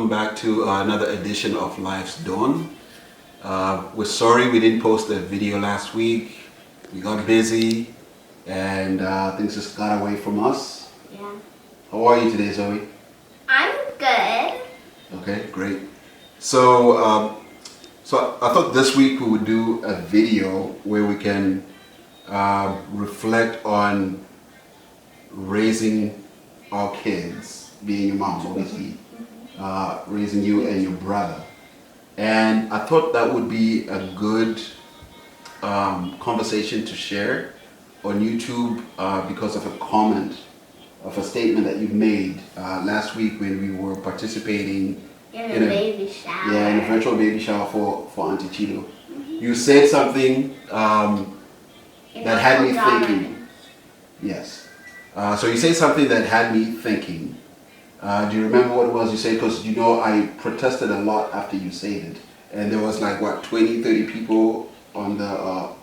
welcome back to another edition of Life's Dawn. We're sorry we didn't post a video last week. We got busy and things just got away from us. Yeah. How are you today, Zoe? I'm good. Okay, great. So I thought this week we would do a video where we can reflect on raising our kids, being your mom, obviously, raising you and your brother. And I thought that would be a good conversation to share on YouTube because of a comment, of a statement that you made last week when we were participating in a baby shower. Yeah, in a virtual baby shower for Auntie Cheeto. You said something that had me thinking. Yes. So you said something that had me thinking. Do you remember what it was you said? Because you know I protested a lot after you said it. And there was like, what, 20, 30 people on the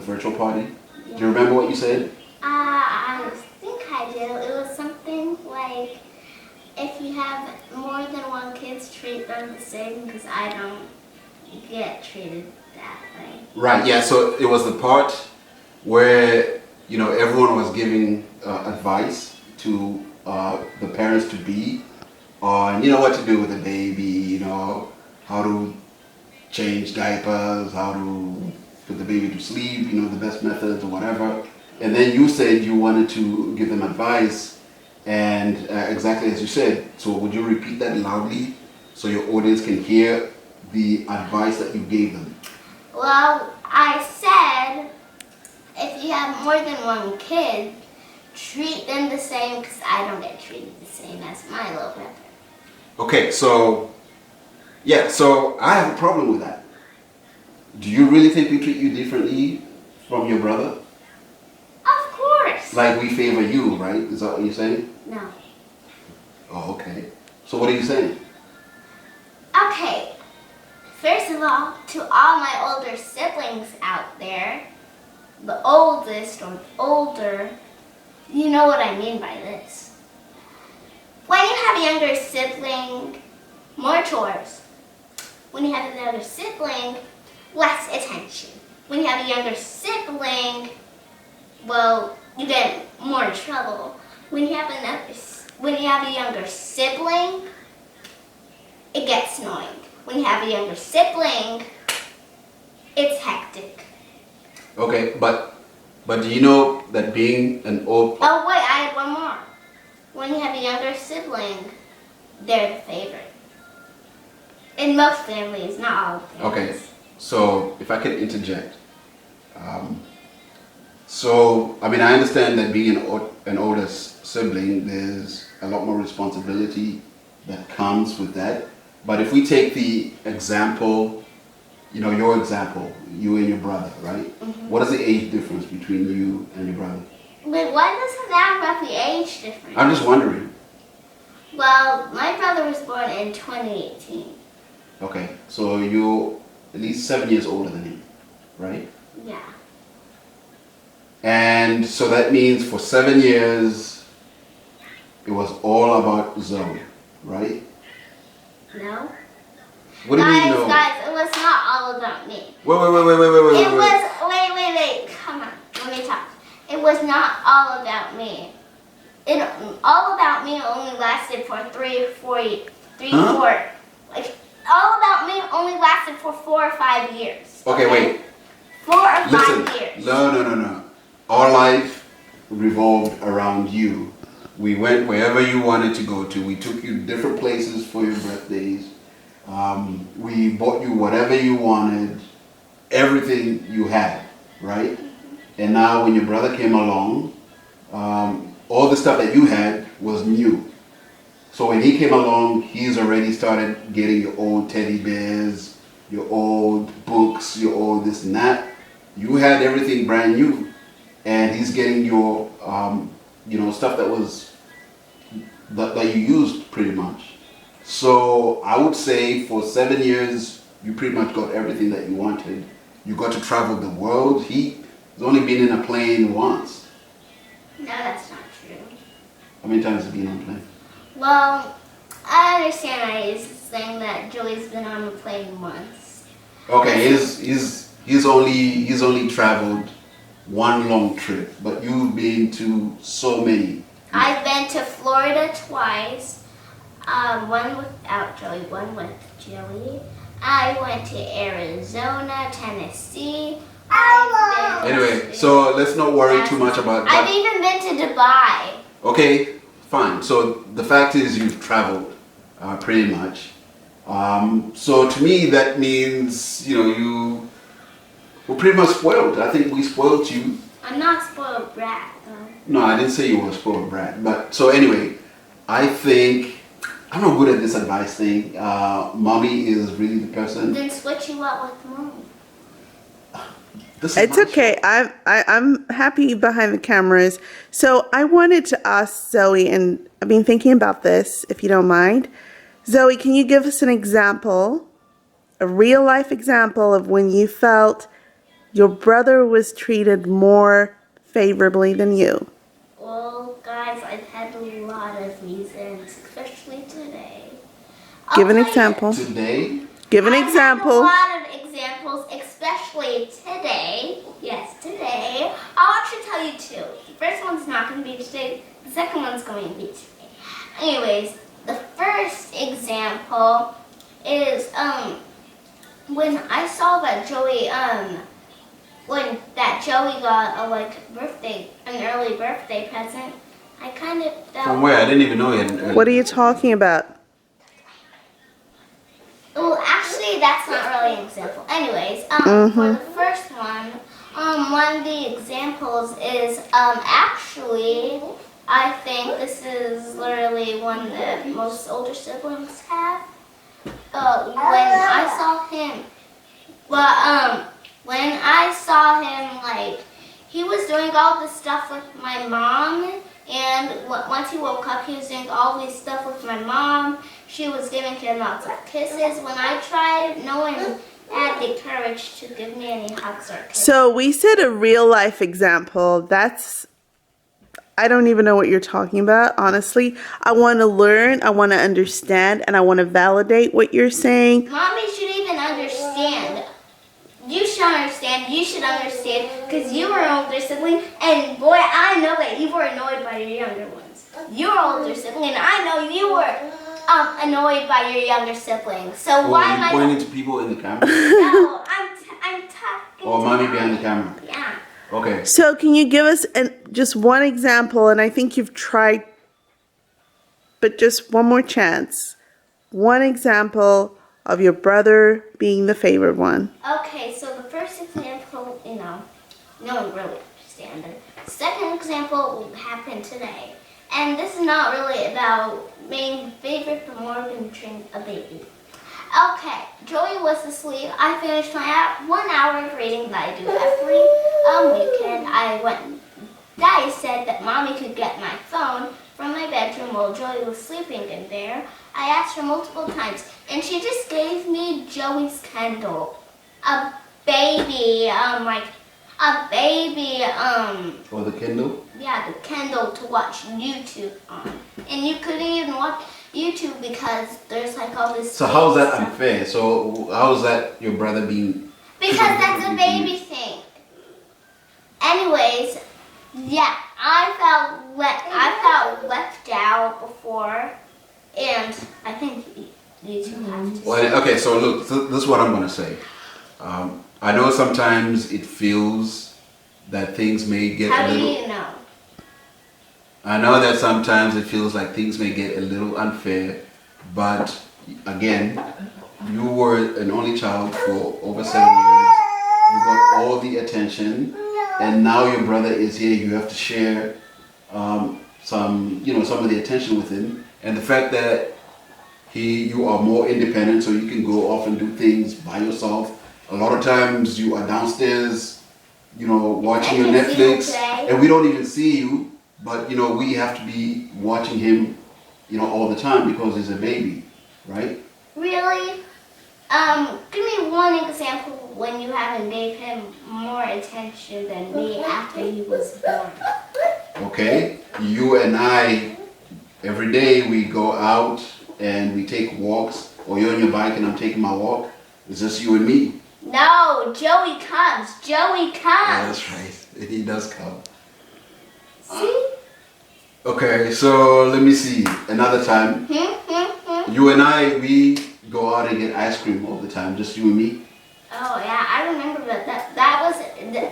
virtual party? Yeah. Do you remember what you said? I think I do. It was something like, if you have more than one kid, treat them the same, because I don't get treated that way. Right, yeah, so it was the part where, you know, everyone was giving advice to the parents to be on, you know, what to do with the baby, you know, how to change diapers, how to put the baby to sleep, you know, the best methods or whatever. And then you said you wanted to give them advice, and exactly as you said. So would you repeat that loudly so your audience can hear the advice that you gave them? Well, I said, if you have more than one kid, treat them the same, because I don't get treated the same as my little brother. Okay, so, yeah, so I have a problem with that. Do you really think we treat you differently from your brother? Of course. Like we favor you, right? Is that what you're saying? No. Oh, okay. So what are you saying? Okay. First of all, to all my older siblings out there, the oldest or older, you know what I mean by this. When you have a younger sibling, more chores. When you have another sibling, less attention. When you have a younger sibling, well, you get more trouble. When you have a younger sibling, it gets annoying. When you have a younger sibling, it's hectic. Okay, but do you know that being an old... Oh wait, I had one more. When you have a younger sibling, they're the favorite. In most families, not all families. Okay, so if I could interject. So, I mean, I understand that being an older sibling, there's a lot more responsibility that comes with that. But if we take the example, you know, your example, you and your brother, right? Mm-hmm. What is the age difference between you and your brother? Wait, what does it matter about the age difference? I'm just wondering. Well, my brother was born in 2018. Okay, so you're at least 7 years older than him, right? Yeah. And so that means for 7 years, it was all about Zoe, right? No. What do you mean no? Guys, it was not all about me. Wait. It was, wait, come on, let me talk. It was not all about me. All about me only lasted for all about me only lasted for 4 or 5 years. Okay, wait. 4 or 5 years. No. Our life revolved around you. We went wherever you wanted to go to. We took you different places for your birthdays. We bought you whatever you wanted, everything you had, right? And now when your brother came along, all the stuff that you had was new. So when he came along, he's already started getting your old teddy bears, your old books, your old this and that. You had everything brand new. And he's getting your, you know, stuff that you used pretty much. So I would say for 7 years, you pretty much got everything that you wanted. You got to travel the world. He's only been in a plane once. No, that's not true. How many times have you been on a plane? Well, I understand I is saying that Joey's been on a plane once. Okay, he's only traveled one long trip, but you've been to so many. I've been to Florida twice. One without Joey, one with Joey. I went to Arizona, Tennessee. Anyway, so let's not worry too much about that. I've even been to Dubai. Okay, fine. So the fact is you've traveled pretty much. So to me that means, you were pretty much spoiled. I think we spoiled you. I'm not spoiled brat though. No, I didn't say you were a spoiled brat. But so anyway, I think I'm not good at this advice thing. Mommy is really the person. Then switch you up with mommy. It's okay. I'm happy behind the cameras. So I wanted to ask Zoe, and I've been thinking about this, if you don't mind. Zoe, can you give us an example, a real life example of when you felt your brother was treated more favorably than you? Well, guys, I've had a lot of reasons, especially today. Give an example. Today? Give an I've example. had a lot of examples, especially today. Yes, today. I'll actually tell you two. The first one's not going to be today. The second one's going to be today. Anyways, the first example is when I saw that Joey got an early birthday present. I kind of felt. From where? I didn't even know he had an early. What are you talking about? Well, actually, that's not really an example. Anyways, for the first one of the examples is actually, I think this is literally one that most older siblings have. When I saw him, like, he was doing all this stuff with my mom, and once he woke up, he was doing all this stuff with my mom. She was giving him lots of kisses. When I tried, no one had the courage to give me any hugs or kisses. So we said a real life example. I don't even know what you're talking about, honestly. I want to learn, I want to understand, and I want to validate what you're saying. Mommy should even understand. You should understand. You should understand because you were an older sibling, and boy, I know that you were annoyed by your younger ones. You're an older sibling, and I know you were annoyed by your younger siblings. So why am I pointing to people in the camera? No, I'm talking. Or mommy behind the camera? Yeah. Okay. So can you give us just one example, and I think you've tried, but just one more chance. One example of your brother being the favored one. Okay, so the first example, no one really understands it. The second example will happen today. And this is not really about being favorite, but more than being a baby. Okay, Joey was asleep. I finished my 1 hour of reading that I do every weekend. Daddy said that Mommy could get my phone from my bedroom while Joey was sleeping in there. I asked her multiple times, and she just gave me Joey's Kindle. A baby, Or the Kindle? Yeah, the Kindle to watch YouTube on. And you couldn't even watch YouTube because there's like all this. So how's that stuff. unfair? So how's that your brother being? Because that's a baby thing. Anyways, yeah, I felt left out before, and I think you two have to. Well, okay, so look, this is what I'm gonna say. I know sometimes it feels that things may get How a little. do you know? I know that sometimes it feels like things may get a little unfair, but again, you were an only child for over 7 years. You got all the attention, and now your brother is here. You have to share some of the attention with him, and the fact that you are more independent, so you can go off and do things by yourself. A lot of times you are downstairs, watching your Netflix, and we don't even see you. But we have to be watching him, all the time because he's a baby, right? Really? Give me one example when you haven't gave him more attention than me after he was born. Okay, you and I, every day we go out and we take walks, or you're on your bike and I'm taking my walk, it's just you and me. No, Joey comes. Joey comes. Yeah, that's right. He does come. See? Okay, so let me see. Another time, you and I, we go out and get ice cream all the time, just you and me. Oh yeah, I remember that was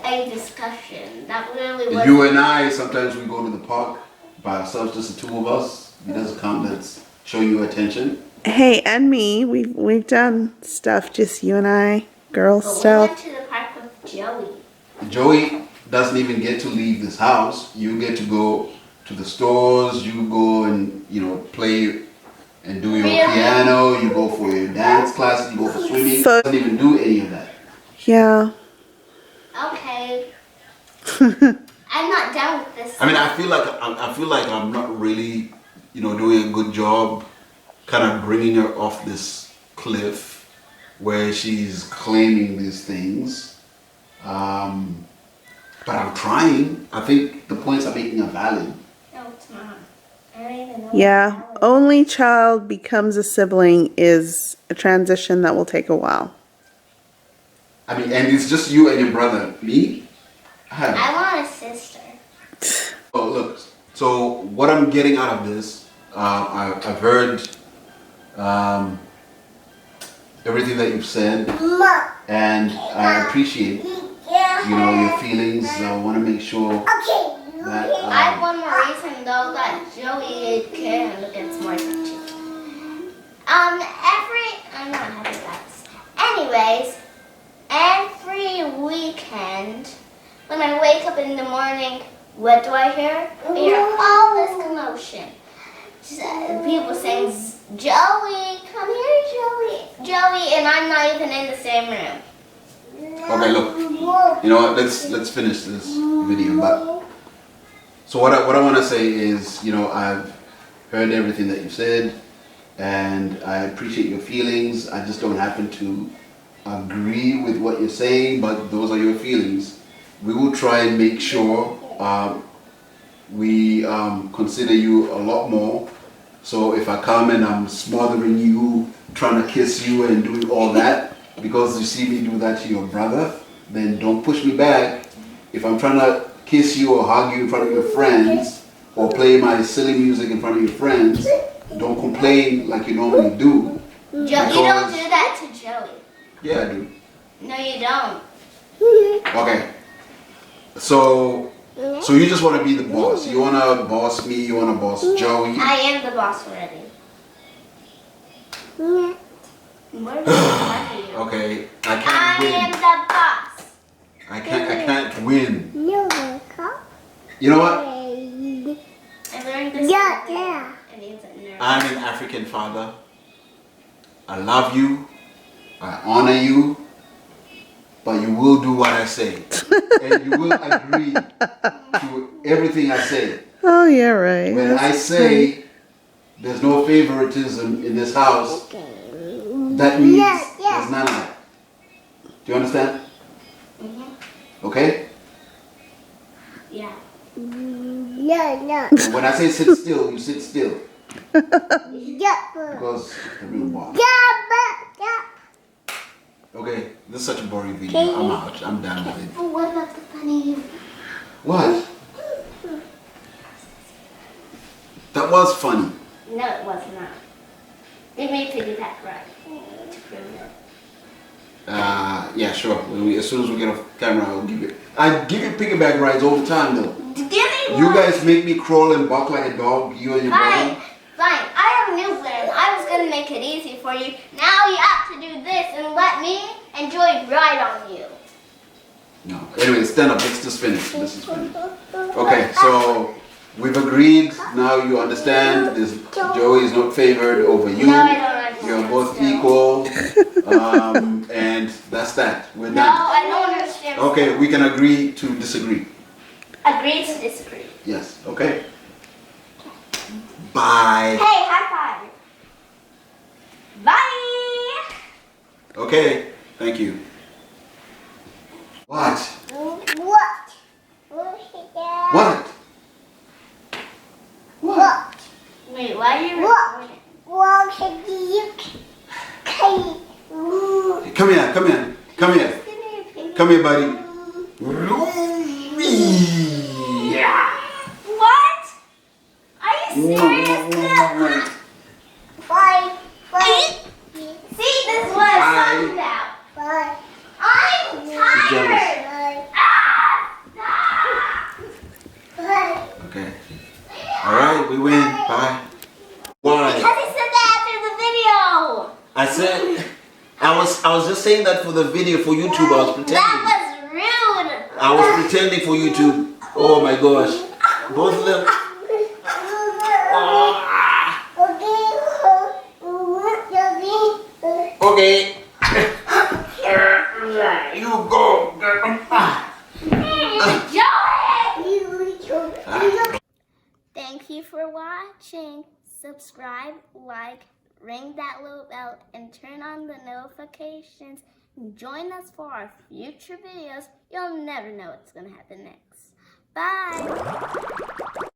a discussion. That really was. You and I, sometimes we go to the park by ourselves, just the two of us. He doesn't come, that's showing you attention. Hey, and me, we've done stuff, just you and I, girl But we stuff. went to the park with Joey. Joey doesn't even get to leave this house. You get to go to the stores, you go and, play and do your piano, you go for your dance classes, you go for swimming. Doesn't even do any of that. Yeah. Okay. I'm not done with this. I mean, I feel like I'm not really, doing a good job kind of bringing her off this cliff where she's claiming these things. But I'm trying. I think the points I'm making are valid. No, it's not. I don't even know. Yeah. Only child becomes a sibling is a transition that will take a while. I mean, and it's just you and your brother. Me? I want a sister. Oh, look. So what I'm getting out of this, I've heard everything that you've said, and I appreciate, your feelings. I want to make sure that. I have one more reason though that Joey gets more attention. I'm not happy about this. Anyways, every weekend when I wake up in the morning, what do I hear? I hear all this commotion. People saying, Joey, come here, Joey, and I'm not even in the same room. Okay, look. You know what? Let's finish this video. But so what I want to say is, I've heard everything that you said, and I appreciate your feelings. I just don't happen to agree with what you're saying, but those are your feelings. We will try and make sure we consider you a lot more. So if I come and I'm smothering you, trying to kiss you and doing all that, because you see me do that to your brother, then don't push me back. If I'm trying to kiss you or hug you in front of your friends, or play my silly music in front of your friends, don't complain like you normally do. You don't do that to Joey. Yeah, I do. No, you don't. Okay. So you just want to be the boss. You want to boss me. You want to boss Joey. I am the boss already. What are you? Okay, I can't win. I am the boss. I can't win. You know what? I learned this. Yeah. I'm an African father. I love you. I honor you. But you will do what I say. And you will agree to everything I say. Oh, yeah, right. When I say there's no favoritism in this house, that means there's none of that. Do you understand? Mm-hmm. Okay? Yeah. And when I say sit still, you sit still. Because the real boss. Okay, this is such a boring video. I'm out. I'm done with it. Oh, what about the funny? What? That was funny. No, it was not. They made piggyback right. Yeah, sure. As soon as we get off camera, I'll give you. I give you piggyback rides all the time, though. Give me one. You guys make me crawl and bark like a dog. You and your brother. Fine. I have a new plan. I was gonna make it easy for you. Now you have to do this and let me enjoy ride on you. No. Anyway, stand up. Let's just finish. This is finished. Okay, so we've agreed. Now you understand. This Joey is not favored over you. No, I don't understand. You're both still. equal. And that's that. We're No, done. I don't understand. Okay, we can agree to disagree. Agree to disagree. Yes. Okay. Bye. Hey, high five. Bye. Okay. Thank you. What? What? Wait, why are you recording? Come here, come here, come here. Come here, buddy. Yeah. What? Are you serious? See, this is what I'm talking about. I'm tired. Okay. All right, we win. Bye. Why? Because he said that after the video. I said I was just saying that for the video for YouTube. I was pretending. That was rude. I was pretending for YouTube. Oh my gosh. Both of them. Okay. You go. Thank you for watching. Subscribe, like, ring that little bell, and turn on the notifications. Join us for our future videos. You'll never know what's going to happen next. Bye.